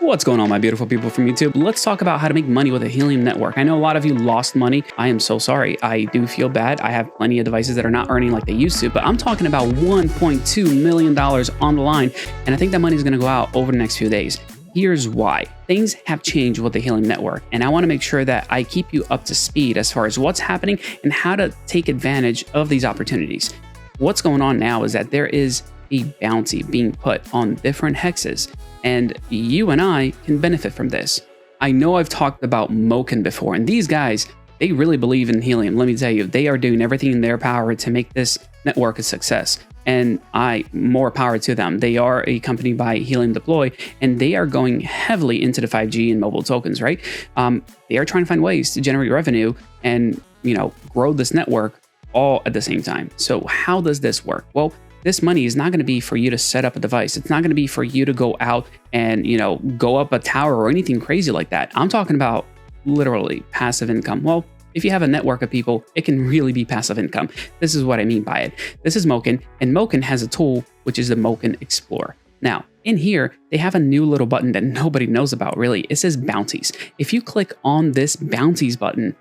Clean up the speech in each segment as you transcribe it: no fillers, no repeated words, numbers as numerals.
What's going on, my beautiful people from YouTube? Let's talk about how to make money with a Helium network. I know a lot of you lost money. I am so sorry. I do feel bad. I have plenty of devices that are not earning like they used to, but I'm talking about $1.2 million on the line, and I think that money is going to go out over the next few days. Here's why. Things have changed with the Helium network, and I want to make sure that I keep you up to speed as far as what's happening and how to take advantage of these opportunities. What's going on now is that there is a bounty being put on different hexes, and you and I can benefit from this. I know I've talked about Moken before, and these guys, they really believe in Helium. Let me tell you, they are doing everything in their power to make this network a success, and more power to them. They are a company by Helium Deploy, and they are going heavily into the 5G and mobile tokens, right? They are trying to find ways to generate revenue and, grow this network all at the same time. So how does this work? Well, this money is not going to be for you to set up a device. It's not going to be for you to go out and, go up a tower or anything crazy like that. I'm talking about literally passive income. Well, if you have a network of people, it can really be passive income. This is what I mean by it. This is Moken, and Moken has a tool, which is the Moken Explorer. Now, in here, they have a new little button that nobody knows about, really. It says bounties. If you click on this bounties button,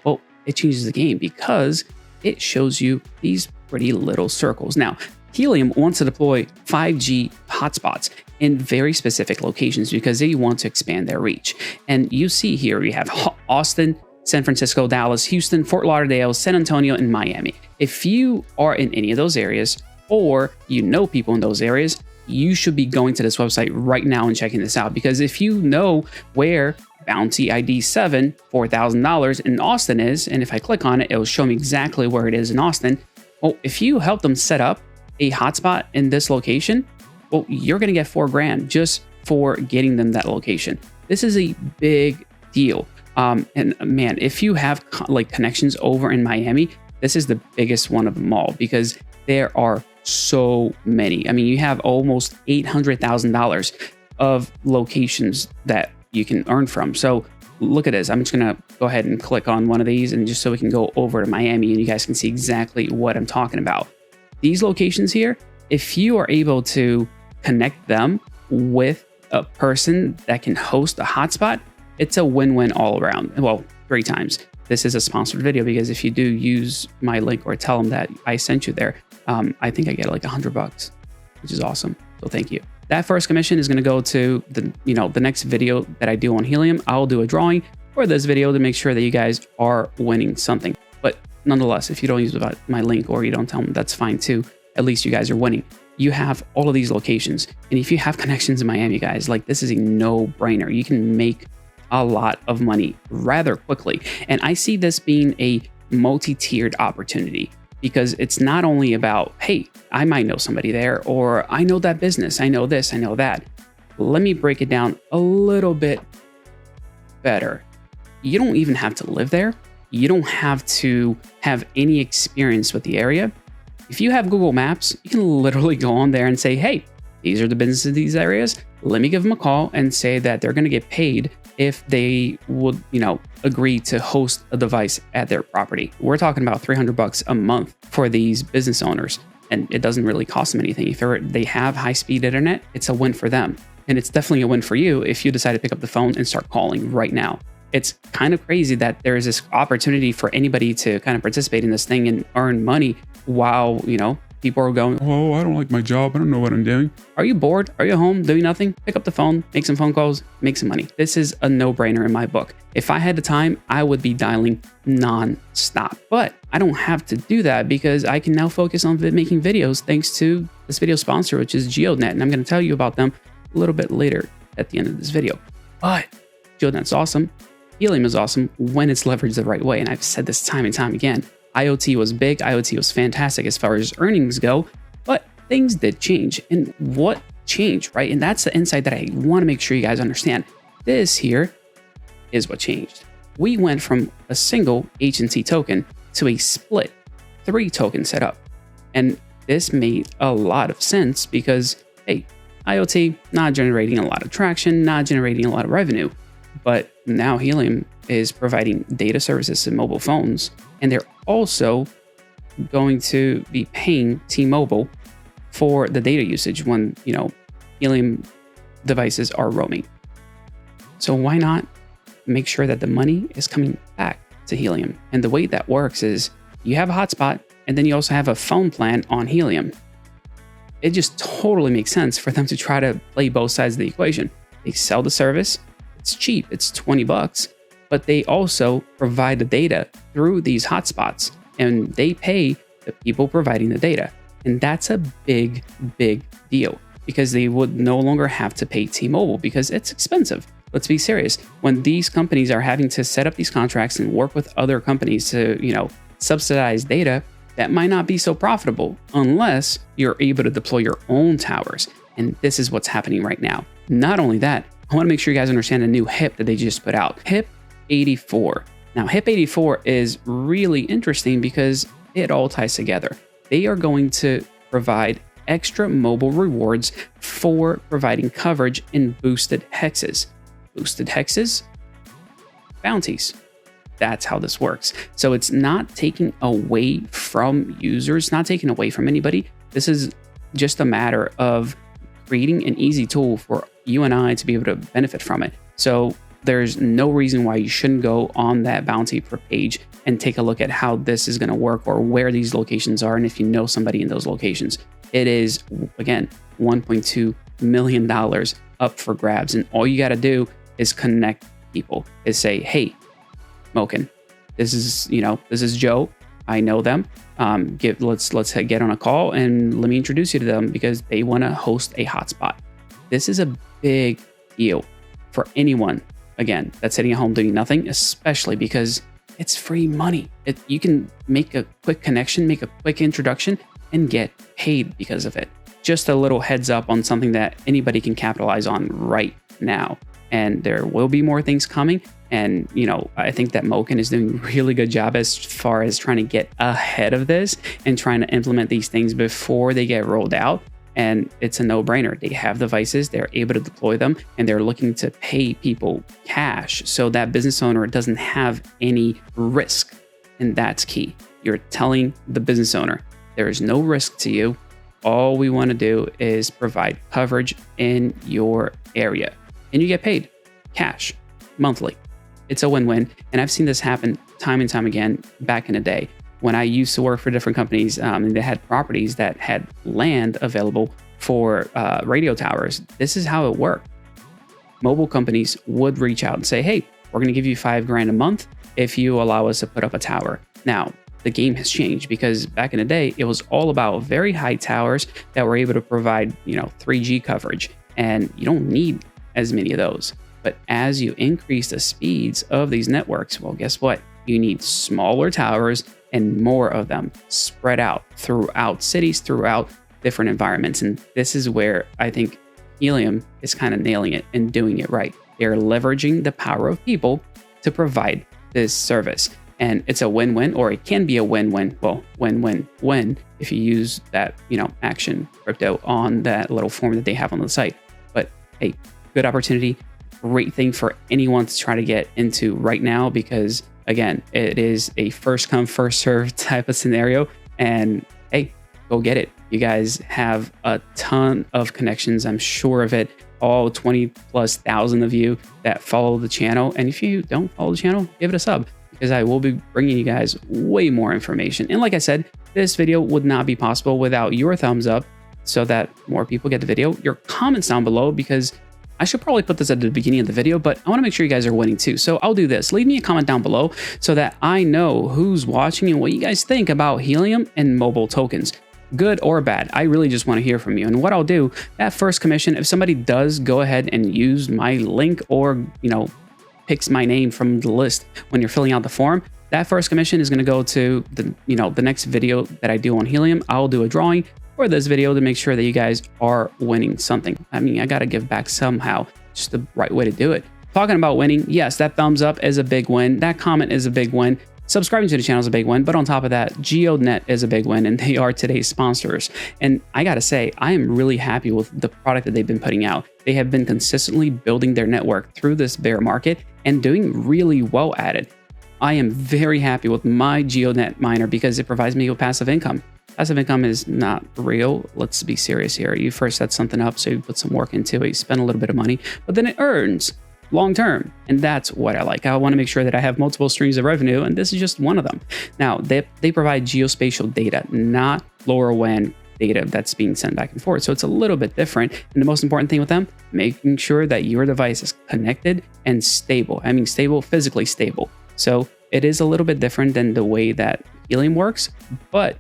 well, it changes the game because it shows you these pretty little circles. Now, Helium wants to deploy 5G hotspots in very specific locations because they want to expand their reach. And you see here, we have Austin, San Francisco, Dallas, Houston, Fort Lauderdale, San Antonio, and Miami. If you are in any of those areas, or you know people in those areas, you should be going to this website right now and checking this out. Because if you know where Bounty ID 7, $4,000 in Austin is, and if I click on it, it'll show me exactly where it is in Austin. Well, if you help them set up a hotspot in this location, well, you're going to get $4,000 just for getting them that location. This is a big deal. And man, if you have connections over in Miami, this is the biggest one of them all because there are so many. I mean, you have almost $800,000 of locations that you can earn from. So look at this. I'm just going to go ahead and click on one of these, and just so we can go over to Miami and you guys can see exactly what I'm talking about. These locations here, if you are able to connect them with a person that can host a hotspot, it's a win-win all around. Well, 3 times. This is a sponsored video because if you do use my link or tell them that I sent you there, I think I get like $100, which is awesome. So thank you. That first commission is going to go to the next video that I do on Helium. I'll do a drawing for this video to make sure that you guys are winning something. But nonetheless, if you don't use my link or you don't tell them, that's fine too. At least you guys are winning. You have all of these locations. And if you have connections in Miami, guys, this is a no-brainer. You can make a lot of money rather quickly. And I see this being a multi-tiered opportunity because it's not only about, hey, I might know somebody there, or I know that business, I know this, I know that. Let me break it down a little bit better. You don't even have to live there. You don't have to have any experience with the area. If you have Google Maps, you can literally go on there and say, hey, these are the businesses in these areas. Let me give them a call and say that they're going to get paid if they would, agree to host a device at their property. We're talking about $300 a month for these business owners, and it doesn't really cost them anything. If they have high-speed internet, it's a win for them. And it's definitely a win for you if you decide to pick up the phone and start calling right now. It's kind of crazy that there is this opportunity for anybody to kind of participate in this thing and earn money while, people are going, oh, I don't like my job. I don't know what I'm doing. Are you bored? Are you home doing nothing? Pick up the phone, make some phone calls, make some money. This is a no-brainer in my book. If I had the time, I would be dialing non-stop. But I don't have to do that because I can now focus on making videos thanks to this video sponsor, which is Geonet. And I'm going to tell you about them a little bit later at the end of this video. But Geonet's awesome. Helium is awesome when it's leveraged the right way. And I've said this time and time again. IoT was big. IoT was fantastic as far as earnings go, but things did change. And what changed, right? And that's the insight that I want to make sure you guys understand. This here is what changed. We went from a single HNT token to a split 3 token setup. And this made a lot of sense because, hey, IoT not generating a lot of traction, not generating a lot of revenue. But now Helium is providing data services to mobile phones, and they're also going to be paying T-Mobile for the data usage when, Helium devices are roaming. So why not make sure that the money is coming back to Helium? And the way that works is you have a hotspot and then you also have a phone plan on Helium. It just totally makes sense for them to try to play both sides of the equation. They sell the service, it's cheap, it's 20 bucks, but they also provide the data through these hotspots and they pay the people providing the data. And that's a big, big deal because they would no longer have to pay T-Mobile because it's expensive. Let's be serious. When these companies are having to set up these contracts and work with other companies to, subsidize data, that might not be so profitable unless you're able to deploy your own towers. And this is what's happening right now. Not only that, I want to make sure you guys understand a new HIP that they just put out, HIP 84. Now, HIP 84 is really interesting because it all ties together. They are going to provide extra mobile rewards for providing coverage in boosted hexes. Boosted hexes, bounties. That's how this works. So it's not taking away from users, not taking away from anybody. This is just a matter of creating an easy tool for you and I to be able to benefit from it. So there's no reason why you shouldn't go on that bounty per page and take a look at how this is going to work or where these locations are. And if you know somebody in those locations, it is, again, $1.2 million up for grabs. And all you got to do is connect people, is say, hey, Moken, this is Joe. I know them. Let's get on a call and let me introduce you to them because they want to host a hotspot. This is a big deal for anyone, again, that's sitting at home doing nothing, especially because it's free money. You can make a quick connection, make a quick introduction, and get paid because of it. Just a little heads up on something that anybody can capitalize on right now. And there will be more things coming. And, I think that Moken is doing a really good job as far as trying to get ahead of this and trying to implement these things before they get rolled out. And it's a no-brainer. They have devices, they're able to deploy them, and they're looking to pay people cash so that business owner doesn't have any risk. And that's key. You're telling the business owner, there is no risk to you. All we want to do is provide coverage in your area. And you get paid cash monthly. It's a win-win. And I've seen this happen time and time again back in the day when I used to work for different companies and they had properties that had land available for radio towers. This is how it worked. Mobile companies would reach out and say, hey, we're going to give you $5,000 a month if you allow us to put up a tower. Now, the game has changed because back in the day, it was all about very high towers that were able to provide, 3G coverage. And you don't need as many of those. But as you increase the speeds of these networks, well, guess what? You need smaller towers and more of them spread out throughout cities, throughout different environments. And this is where I think Helium is kind of nailing it and doing it right. They're leveraging the power of people to provide this service. And it's a win-win, or it can be a win-win. Well, win-win-win if you use that, action crypto on that little form that they have on the site. But hey, good opportunity. Great thing for anyone to try to get into right now because, again, it is a first come, first serve type of scenario. And hey, go get it. You guys have a ton of connections. I'm sure of it. All 20,000+ of you that follow the channel. And if you don't follow the channel, give it a sub because I will be bringing you guys way more information. And like I said, this video would not be possible without your thumbs up so that more people get the video. Your comments down below because I should probably put this at the beginning of the video, but I want to make sure you guys are winning too. So I'll do this. Leave me a comment down below so that I know who's watching and what you guys think about Helium and mobile tokens. Good or bad. I really just want to hear from you. And what I'll do, that first commission, if somebody does go ahead and use my link or, picks my name from the list when you're filling out the form, that first commission is going to go to the next video that I do on Helium. I'll do a drawing for this video to make sure that you guys are winning something. I mean, I got to give back somehow, just the right way to do it. Talking about winning, yes, that thumbs up is a big win. That comment is a big win. Subscribing to the channel is a big win. But on top of that, Geonet is a big win, and they are today's sponsors. And I got to say, I am really happy with the product that they've been putting out. They have been consistently building their network through this bear market and doing really well at it. I am very happy with my Geonet miner because it provides me with passive income. Passive income is not real. Let's be serious here. You first set something up, so you put some work into it, you spend a little bit of money, but then it earns. long term. And that's what I like. I want to make sure that I have multiple streams of revenue, and this is just one of them. Now, they provide geospatial data, not LoRaWAN data that's being sent back and forth. So it's a little bit different. And the most important thing with them, making sure that your device is connected and stable. I mean, stable, physically stable. So it is a little bit different than the way that Helium works, but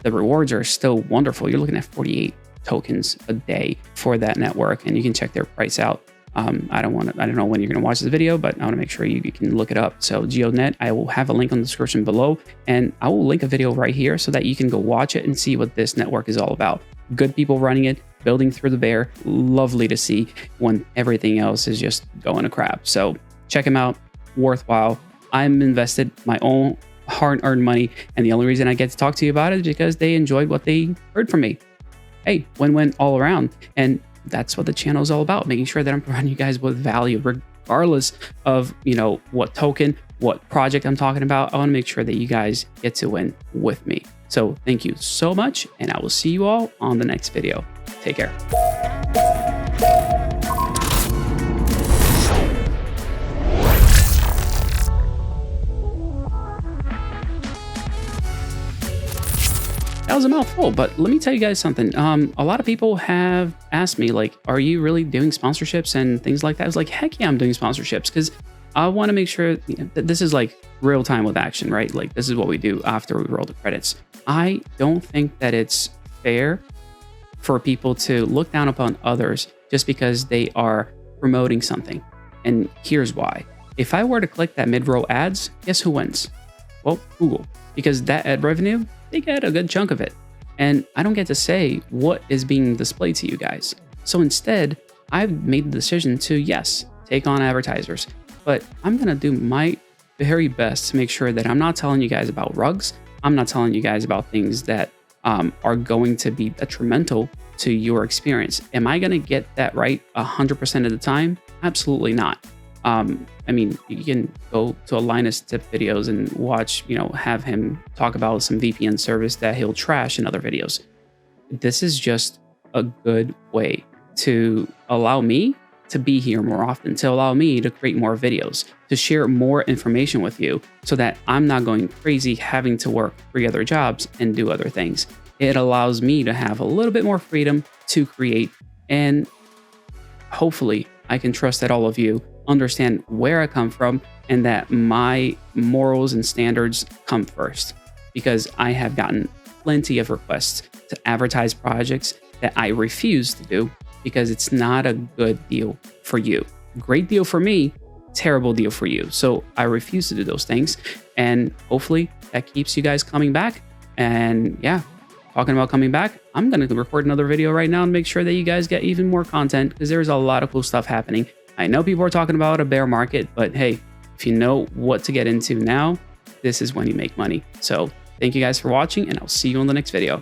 the rewards are still wonderful. You're looking at 48 tokens a day for that network, and you can check their price out. I don't know when you're going to watch this video, but I want to make sure you can look it up. So Geonet, I will have a link on the description below, and I will link a video right here so that you can go watch it and see what this network is all about. Good people running it, building through the bear. Lovely to see when everything else is just going to crap. So check them out. Worthwhile. I'm invested my own hard-earned money, and the only reason I get to talk to you about it is because they enjoyed what they heard from me. Hey, win-win all around. And that's what the channel is all about, making sure that I'm providing you guys with value regardless of, what token, what project I'm talking about. I want to make sure that you guys get to win with me. So thank you so much, and I will see you all on the next video. Take care. That was a mouthful, but let me tell you guys something. A lot of people have asked me, like, are you really doing sponsorships and things like that? I was like, heck yeah, I'm doing sponsorships, because I want to make sure that this is like real time with action, right? Like, this is what we do after we roll the credits. I don't think that it's fair for people to look down upon others just because they are promoting something. And here's why. If I were to click that mid-roll ads, guess who wins? Well, Google, because that ad revenue, they get a good chunk of it. And I don't get to say what is being displayed to you guys. So instead, I've made the decision to, yes, take on advertisers, but I'm going to do my very best to make sure that I'm not telling you guys about rugs. I'm not telling you guys about things that are going to be detrimental to your experience. Am I going to get that right 100% of the time? Absolutely not. I mean, you can go to a Linus tip videos and watch, have him talk about some VPN service that he'll trash in other videos. This is just a good way to allow me to be here more often, to allow me to create more videos, to share more information with you so that I'm not going crazy having to work 3 other jobs and do other things. It allows me to have a little bit more freedom to create, and hopefully I can trust that all of you understand where I come from and that my morals and standards come first, because I have gotten plenty of requests to advertise projects that I refuse to do because it's not a good deal for you. Great deal for me, terrible deal for you. So I refuse to do those things, and hopefully that keeps you guys coming back. And yeah, talking about coming back, I'm going to record another video right now and make sure that you guys get even more content, because there's a lot of cool stuff happening. I know people are talking about a bear market, but hey, if you know what to get into now, this is when you make money. So thank you guys for watching, and I'll see you on the next video.